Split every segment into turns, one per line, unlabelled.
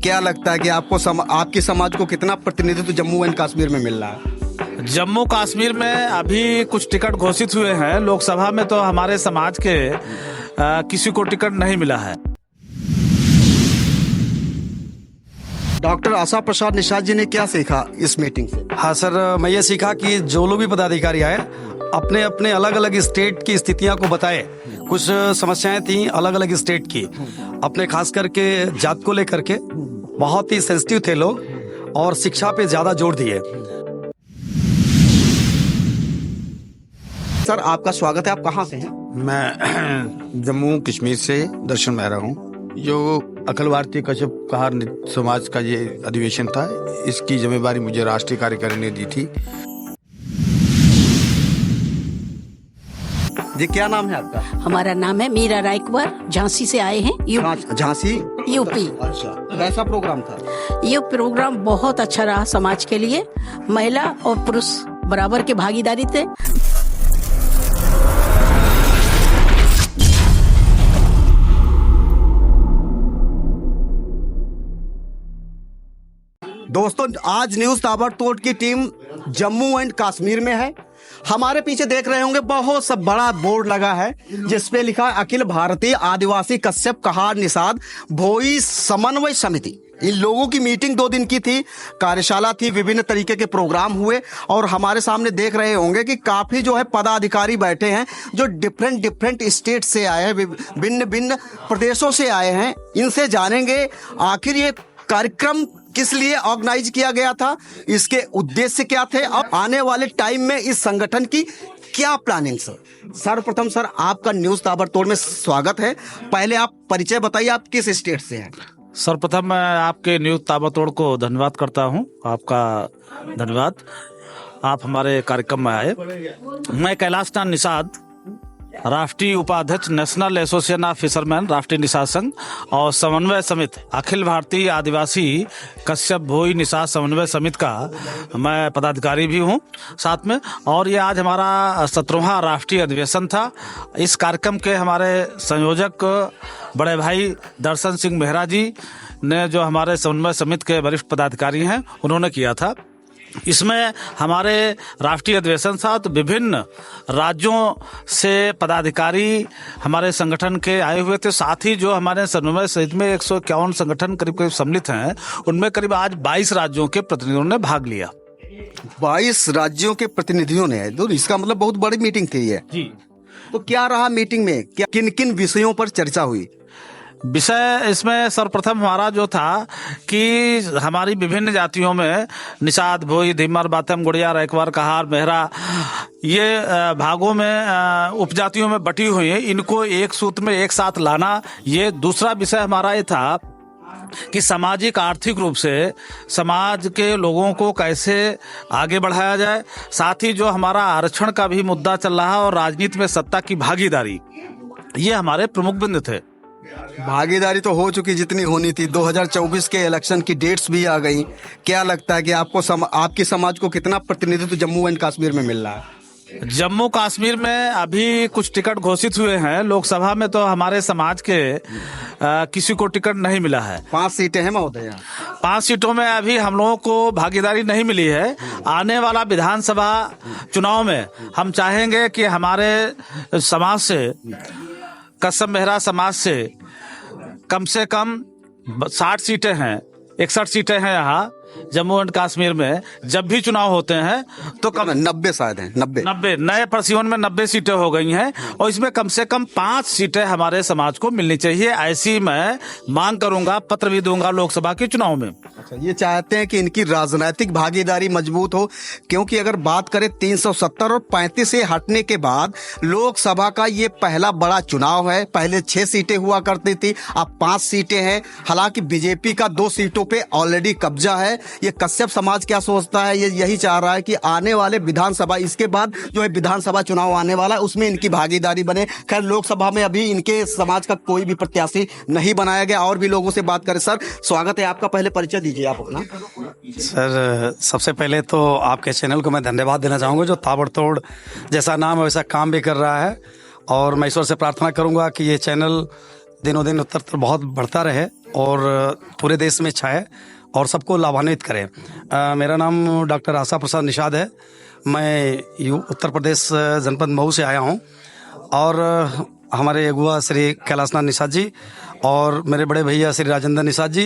क्या लगता है कि आपकी समाज को कितना प्रतिनिधित्व जम्मू एंड कश्मीर में मिल रहा है?
जम्मू कश्मीर में अभी कुछ टिकट घोषित हुए हैं। लोकसभा में तो हमारे समाज के किसी को टिकट नहीं मिला है।
डॉक्टर आशा प्रसाद निषाद जी ने क्या सीखा इस मीटिंग से?
हाँ सर, मैं ये सीखा कि जो लोग भी पदाधिकारी आए अपने अपने अलग अलग स्टेट की स्थितियां को बताए। कुछ समस्याएं थी अलग अलग स्टेट की, अपने खास करके जात को लेकर के बहुत ही सेंसिटिव थे लोग और शिक्षा पे ज्यादा जोर दिए।
सर आपका स्वागत है, आप कहाँ से हैं?
मैं जम्मू कश्मीर से दर्शन मेहरा हूँ। जो अखिल भारतीय कश्यप कहार समाज का ये अधिवेशन था, इसकी जिम्मेदारी मुझे राष्ट्रीय कार्यकारिणी ने दी थी।
जी क्या नाम है आपका?
हमारा नाम है मीरा रायकुवर, झांसी से आए हैं।
झांसी
यूपी।
अच्छा, कैसा प्रोग्राम था?
ये प्रोग्राम बहुत अच्छा रहा समाज के लिए। महिला और पुरुष बराबर के भागीदारी थे।
दोस्तों, आज न्यूज ताबड़तोड़ की टीम जम्मू एंड कश्मीर में है। हमारे पीछे देख रहे होंगे बहुत सा बड़ा बोर्ड लगा है जिसपे लिखा है अखिल भारतीय आदिवासी कश्यप कहार निषाद भोई समन्वय समिति। इन लोगों की मीटिंग 2 दिन की थी, कार्यशाला थी, विभिन्न तरीके के प्रोग्राम हुए और हमारे सामने देख रहे होंगे कि काफी जो है पदाधिकारी बैठे हैं जो डिफरेंट स्टेट से आए हैं, भिन्न भिन्न प्रदेशों से आए हैं। इनसे जानेंगे आखिर ये कार्यक्रम किस लिए ऑर्गेनाइज किया गया था, इसके उद्देश्य क्या थे, अब आने वाले टाइम में इस संगठन की क्या प्लानिंग। सर्वप्रथम सर आपका न्यूज ताबड़तोड़ में स्वागत है। पहले आप परिचय बताइए, आप किस स्टेट से हैं?
सर्वप्रथम मैं आपके न्यूज ताबड़तोड़ को धन्यवाद करता हूं। आपका धन्यवाद, आप हमारे कार्यक्रम में आए। मैं कैलाश नाथ निषाद, राष्ट्रीय उपाध्यक्ष नेशनल एसोसिएशन ऑफ फिशरमैन राष्ट्रीय निषाद संघ और समन्वय समिति अखिल भारतीय आदिवासी कश्यप भोई निषाद समन्वय समिति का मैं पदाधिकारी भी हूं साथ में। और ये आज हमारा 17वां राष्ट्रीय अधिवेशन था। इस कार्यक्रम के हमारे संयोजक बड़े भाई दर्शन सिंह मेहरा जी ने, जो हमारे समन्वय समिति के वरिष्ठ पदाधिकारी हैं, उन्होंने किया था। इसमें हमारे राष्ट्रीय अधिवेशन था तो विभिन्न राज्यों से पदाधिकारी हमारे संगठन के आए हुए थे। साथ ही जो हमारे समन्वय समिति में 151 संगठन करीब सम्मिलित हैं, उनमें करीब आज 22 राज्यों के प्रतिनिधियों ने भाग लिया।
22 राज्यों के प्रतिनिधियों ने, तो इसका मतलब बहुत बड़ी मीटिंग थी ये
जी।
तो क्या रहा मीटिंग में, क्या किन किन विषयों पर चर्चा हुई?
विषय इसमें सर्वप्रथम हमारा जो था कि हमारी विभिन्न जातियों में निषाद, भोई, धीमर, बाथम, गुड़िया, रैकवार, कहार, मेहरा, ये भागों में उपजातियों में बटी हुई है। इनको एक सूत्र में एक साथ लाना, ये दूसरा विषय हमारा ये था कि सामाजिक आर्थिक रूप से समाज के लोगों को कैसे आगे बढ़ाया जाए। साथ ही जो हमारा आरक्षण का भी मुद्दा चल रहा है और राजनीति में सत्ता की भागीदारी, ये हमारे प्रमुख बिंदु थे।
भागीदारी तो हो चुकी जितनी होनी थी। 2024 के इलेक्शन की डेट्स भी आ गई। क्या लगता है कि आपकी समाज को कितना प्रतिनिधित्व जम्मू एंड कश्मीर में मिल रहा है?
जम्मू कश्मीर में अभी कुछ टिकट घोषित हुए हैं। लोकसभा में तो हमारे समाज के किसी को टिकट नहीं मिला है।
5 सीटें हैं महोदय।
5 सीटों में अभी हम लोगों को भागीदारी नहीं मिली है। आने वाला विधानसभा चुनाव में हम चाहेंगे कि हमारे समाज से, कश्यप मेहरा समाज से कम 60 सीटें हैं, 61 सीटें हैं यहाँ जम्मू एंड कश्मीर में। जब भी चुनाव होते हैं तो
90 शायद हैं, 90
नए प्रशिवन में 90 सीटें हो गई हैं और इसमें कम से कम 5 सीटें हमारे समाज को मिलनी चाहिए। ऐसी मैं मांग करूंगा, पत्र भी दूंगा लोकसभा के चुनाव में।
अच्छा, ये चाहते हैं कि इनकी राजनीतिक भागीदारी मजबूत हो, क्योंकि अगर बात करें 370 और 35 से हटने के बाद लोकसभा का ये पहला बड़ा चुनाव है। पहले 6 सीटें हुआ करती थी, अब 5 सीटें हैं। हालांकि बीजेपी का 2 सीटों पे ऑलरेडी कब्जा है। ये कश्यप समाज क्या सोचता है, ये यही चाह रहा है कि आने वाले विधानसभा, इसके बाद जो है विधानसभा चुनाव आने वाला है, उसमें इनकी भागीदारी बने। खैर, लोकसभा में अभी इनके समाज का कोई भी प्रत्याशी नहीं बनाया गया। और भी लोगों से बात करें। सर स्वागत है आपका, पहले परिचय दीजिए आप अपना।
सर सबसे पहले तो आपके चैनल को मैं धन्यवाद देना चाहूँगा, जो ताबड़तोड़ जैसा नाम है वैसा काम भी कर रहा है। और मैं ईश्वर से प्रार्थना करूँगा कि ये चैनल दिनों दिन उत्तर बहुत बढ़ता रहे और पूरे देश में छाए और सबको लाभान्वित करे। मेरा नाम डॉक्टर आशा प्रसाद निषाद है। मैं उत्तर प्रदेश जनपद मऊ से आया हूँ और हमारे अगुआ श्री कैलाशनाथ निषाद जी और मेरे बड़े भैया श्री राजेंद्र निषाद जी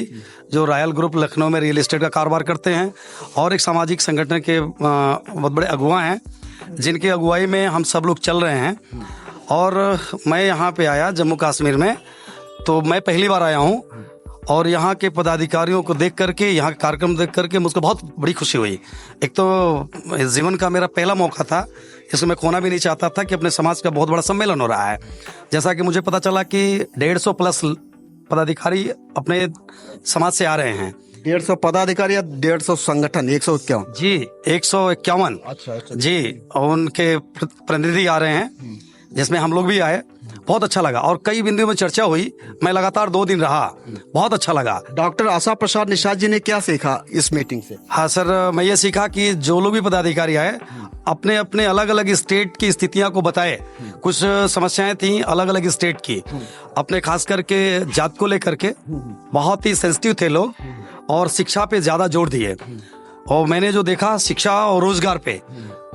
जो रॉयल ग्रुप लखनऊ में रियल एस्टेट का कारोबार करते हैं और एक सामाजिक संगठन के बहुत बड़े अगुआ हैं जिनकी अगुवाई में हम सब लोग चल रहे हैं। और मैं यहाँ पे आया जम्मू कश्मीर में, तो मैं पहली बार आया हूँ और यहाँ के पदाधिकारियों को देख करके, यहाँ का कार्यक्रम देख करके मुझको बहुत बड़ी खुशी हुई। एक तो जीवन का मेरा पहला मौका था, इसको मैं खोना भी नहीं चाहता था कि अपने समाज का बहुत बड़ा सम्मेलन हो रहा है। जैसा कि मुझे पता चला कि 150 प्लस पदाधिकारी अपने समाज से आ रहे हैं।
150 पदाधिकारी या 150 संगठन? 151
जी, 151।
अच्छा
जी, और उनके प्रतिनिधि आ रहे हैं जिसमें हम लोग भी आए। बहुत अच्छा लगा और कई बिंदुओं में चर्चा हुई। मैं लगातार 2 दिन रहा, बहुत अच्छा लगा।
डॉक्टर आशा प्रसाद निषाद जी ने क्या सीखा इस मीटिंग से?
हाँ सर, मैं ये सीखा कि जो लोग भी पदाधिकारी आए अपने अपने अलग अलग स्टेट की स्थितियां को बताए। कुछ समस्याएं थी अलग अलग स्टेट की, अपने खास करके जात को लेकर के बहुत ही सेंसिटिव थे लोग और शिक्षा पे ज्यादा जोर दिए। और मैंने जो देखा शिक्षा और रोजगार पे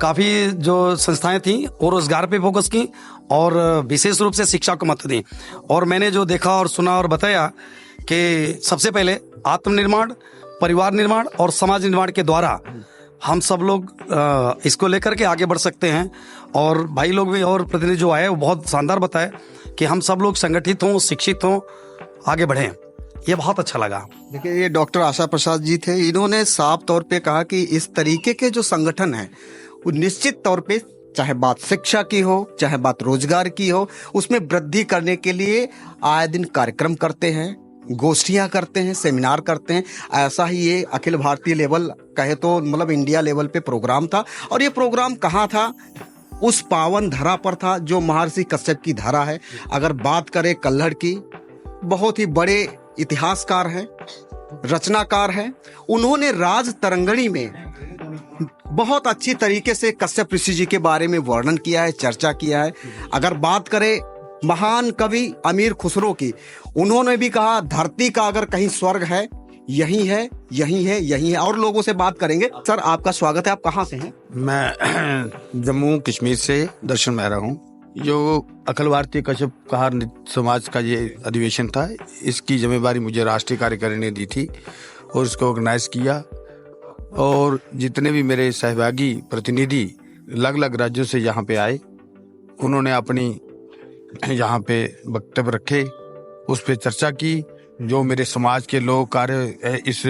काफी जो संस्थाएं थी वो रोजगार पे फोकस की और विशेष रूप से शिक्षा को महत्व दी। और मैंने जो देखा और सुना और बताया कि सबसे पहले आत्मनिर्माण, परिवार निर्माण और समाज निर्माण के द्वारा हम सब लोग इसको लेकर के आगे बढ़ सकते हैं। और भाई लोग भी और प्रतिनिधि जो आए वो बहुत शानदार बताए कि हम सब लोग संगठित हों, शिक्षित हों, आगे बढ़ें। ये बहुत अच्छा लगा।
देखिए, ये डॉक्टर आशा प्रसाद जी थे। इन्होंने साफ तौर पे कहा कि इस तरीके के जो संगठन हैं वो निश्चित तौर पे, चाहे बात शिक्षा की हो, चाहे बात रोजगार की हो, उसमें वृद्धि करने के लिए आए दिन कार्यक्रम करते हैं, गोष्ठियां करते हैं, सेमिनार करते हैं। ऐसा ही ये अखिल भारतीय लेवल कहे तो मतलब इंडिया लेवल पे प्रोग्राम था। और ये प्रोग्राम कहाँ था? उस पावन धरा पर था जो महर्षि कश्यप की धरा है। अगर बात करें कल्हड़ की, बहुत ही बड़े इतिहासकार हैं, रचनाकार हैं। उन्होंने राज तरंगणी में बहुत अच्छी तरीके से कश्यप ऋषि जी के बारे में वर्णन किया है, चर्चा किया है। अगर बात करें महान कवि अमीर खुसरो की, उन्होंने भी कहा धरती का अगर कहीं स्वर्ग है यही है, यही है, यही है। और लोगों से बात करेंगे। सर, आपका स्वागत है। आप कहाँ से हैं?
मैं जम्मू कश्मीर से दर्शन मेहरा हूँ। जो अखिल भारतीय कश्यप कहार समाज का ये अधिवेशन था, इसकी जिम्मेदारी मुझे राष्ट्रीय कार्यकारिणी ने दी थी और इसको ऑर्गेनाइज किया। और जितने भी मेरे सहभागी प्रतिनिधि अलग अलग राज्यों से यहाँ पे आए, उन्होंने अपनी यहाँ पे वक्तव्य रखे, उस पर चर्चा की। जो मेरे समाज के लोग इस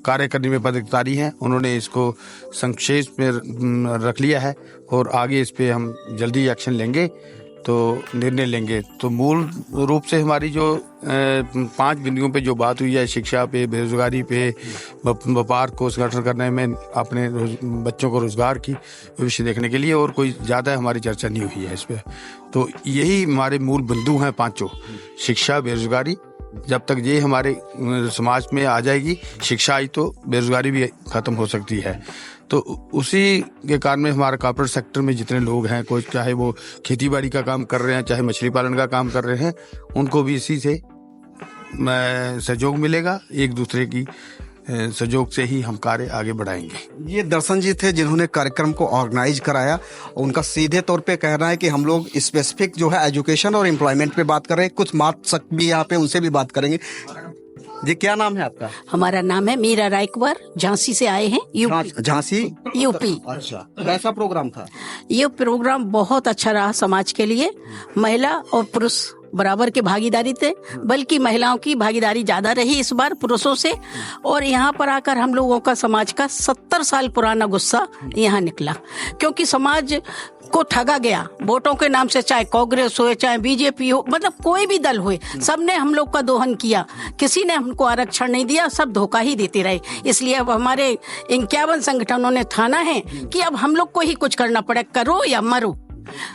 कार्य करने में पदाधिकारी हैं, उन्होंने इसको संक्षेप में रख लिया है और आगे इस पे हम जल्दी एक्शन लेंगे, तो निर्णय लेंगे। तो मूल रूप से हमारी जो 5 बिंदुओं पे जो बात हुई है, शिक्षा पे, बेरोजगारी पे, व्यापार को संगठन करने में, अपने बच्चों को रोजगार की विषय देखने के लिए, और कोई ज़्यादा हमारी चर्चा नहीं हुई है इस पर। तो यही हमारे मूल बिंदु हैं 5। शिक्षा, बेरोजगारी, जब तक ये हमारे समाज में आ जाएगी, शिक्षा आई तो बेरोजगारी भी खत्म हो सकती है। तो उसी के कारण में हमारे कॉर्पोरेट सेक्टर में जितने लोग हैं, कोई चाहे वो खेती बाड़ी का काम कर रहे हैं, चाहे मछली पालन का काम कर रहे हैं, उनको भी इसी से सहयोग मिलेगा। एक दूसरे की सहयोग से ही हम कार्य आगे बढ़ाएंगे।
ये दर्शन जी थे जिन्होंने कार्यक्रम को ऑर्गेनाइज कराया। उनका सीधे तौर पे कहना है कि हम लोग स्पेसिफिक जो है एजुकेशन और एम्प्लॉयमेंट पे बात कर रहे हैं। कुछ मात सक भी यहाँ पे, उनसे भी बात करेंगे। जी, क्या नाम है आपका?
हमारा नाम है मीरा रायकवर, झांसी से आए हैं, यूपी।
झांसी,
यूपी।
अच्छा, कैसा प्रोग्राम था?
ये प्रोग्राम बहुत अच्छा रहा समाज के लिए। महिला और पुरुष बराबर के भागीदारी थे, बल्कि महिलाओं की भागीदारी ज्यादा रही इस बार पुरुषों से। और यहाँ पर आकर हम लोगों का समाज का 70 साल पुराना गुस्सा यहाँ निकला, क्योंकि समाज को ठगा गया वोटों के नाम से। चाहे कांग्रेस हो, चाहे बीजेपी हो, मतलब कोई भी दल हुए, सबने हम लोग का दोहन किया। किसी ने हमको आरक्षण नहीं दिया, सब धोखा ही देते रहे। इसलिए अब हमारे 51 संगठनों ने ठाना है कि अब हम लोग को ही कुछ करना पड़े, करो या मरो।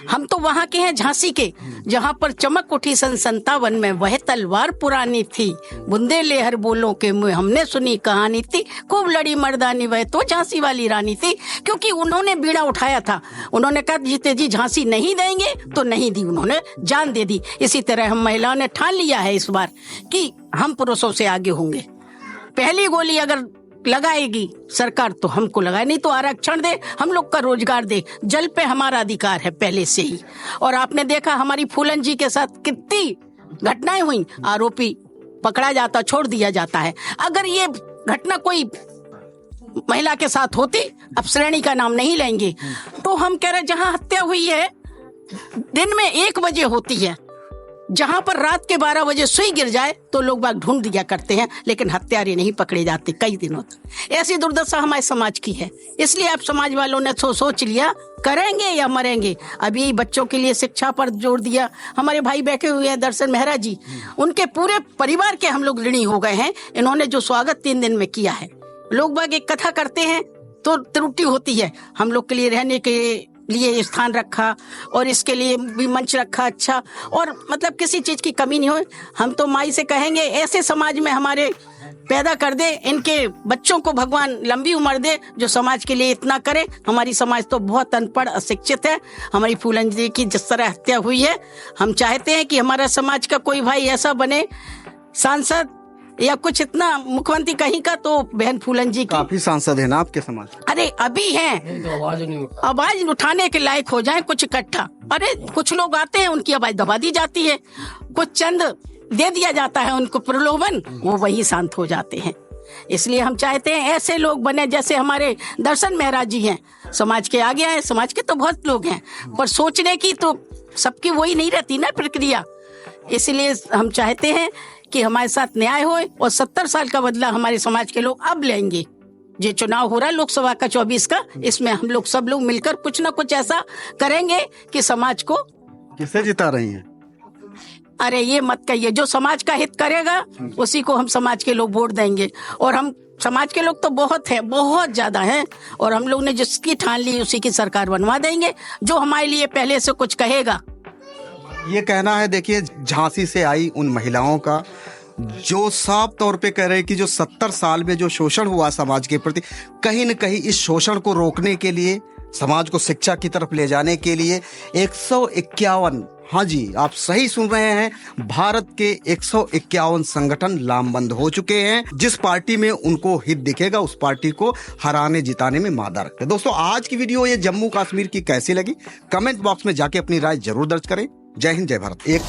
हम तो वहाँ के हैं, झांसी के, जहाँ पर चमक उठी सन 57 में, वह तलवार पुरानी थी, बुंदेलहर बोलों के मुँह हमने सुनी कहानी थी, खूब लड़ी मर्दानी वह तो झांसी वाली रानी थी। क्योंकि उन्होंने बीड़ा उठाया था, उन्होंने कहा जीते जी झांसी नहीं देंगे तो नहीं दी, उन्होंने जान दे दी। इसी तरह हम महिलाओं ने ठान लिया है इस बार कि हम पुरुषों से आगे होंगे। पहली गोली अगर लगाएगी सरकार तो हमको लगाए, नहीं तो आरक्षण दे, हम लोग का रोजगार दे। जल पे हमारा अधिकार है पहले से ही। और आपने देखा हमारी फूलन जी के साथ कितनी घटनाएं हुई, आरोपी पकड़ा जाता, छोड़ दिया जाता है। अगर ये घटना कोई महिला के साथ होती, अब श्रेणी का नाम नहीं लेंगे, तो हम कह रहे जहां हत्या हुई है दिन में 1 बजे होती है, जहां पर रात के 12 बजे सुई गिर जाए तो लोग बाग ढूंढ दिया करते हैं, लेकिन हत्यारे नहीं पकड़े जाते कई दिनों तक। ऐसी दुर्दशा हमारे समाज की है। इसलिए आप समाज वालों ने सोच लिया करेंगे या मरेंगे। अभी बच्चों के लिए शिक्षा पर जोर दिया। हमारे भाई बैठे हुए हैं दर्शन मेहरा जी, उनके पूरे परिवार के हम लोग ऋणी हो गए हैं। इन्होंने जो स्वागत 3 दिन में किया है, लोग बाग एक कथा करते हैं तो त्रुटि होती है, हम लोग के लिए रहने के लिए स्थान रखा और इसके लिए भी मंच रखा अच्छा, और मतलब किसी चीज की कमी नहीं हो। हम तो माई से कहेंगे ऐसे समाज में हमारे पैदा कर दे, इनके बच्चों को भगवान लंबी उम्र दे जो समाज के लिए इतना करे। हमारी समाज तो बहुत अनपढ़ अशिक्षित है। हमारी फूलन जी की जिस तरह हत्या हुई है, हम चाहते हैं कि हमारा समाज का कोई भाई ऐसा बने सांसद या कुछ इतना मुख्यमंत्री कहीं का, तो बहन फूलन जी की।
काफी सांसद है ना आपके समाज?
अरे अभी हैं, आवाज उठाने के लायक हो जाए कुछ इकट्ठा। अरे कुछ लोग आते हैं, उनकी आवाज दबा दी जाती है, कुछ चंद दे दिया जाता है उनको प्रलोभन, वो वही शांत हो जाते हैं। इसलिए हम चाहते हैं ऐसे लोग बने जैसे हमारे दर्शन मेहरा जी हैं, समाज के आगे आए। समाज के तो बहुत लोग हैं, पर सोचने की तो सबकी वही नहीं रहती ना प्रक्रिया। इसलिए हम चाहते हैं कि हमारे साथ न्याय हो, और 70 साल का बदला हमारे समाज के लोग अब लेंगे। जो चुनाव हो रहा है लोकसभा का 24 का, इसमें हम लोग सब लोग मिलकर कुछ ना कुछ ऐसा करेंगे कि समाज को।
किसे जिता रही हैं?
अरे ये मत कहिए, जो समाज का हित करेगा उसी को हम समाज के लोग वोट देंगे। और हम समाज के लोग तो बहुत है, बहुत ज्यादा है, और हम लोग ने जिसकी ठान ली उसी की सरकार बनवा देंगे, जो हमारे लिए पहले से कुछ कहेगा।
ये कहना है देखिए झांसी से आई उन महिलाओं का जो साफ तौर पे कह रहे हैं कि जो 70 साल में जो शोषण हुआ समाज के प्रति, कहीं न कहीं इस शोषण को रोकने के लिए, समाज को शिक्षा की तरफ ले जाने के लिए 151, हाँ जी आप सही सुन रहे हैं, भारत के 151 संगठन लामबंद हो चुके हैं। जिस पार्टी में उनको हित दिखेगा उस पार्टी को हराने जिताने में मादा रखते हैं। दोस्तों आज की वीडियो ये जम्मू कश्मीर की कैसी लगी, कमेंट बॉक्स में जाके अपनी राय जरूर दर्ज करें। जय हिंद, जय भारत। एक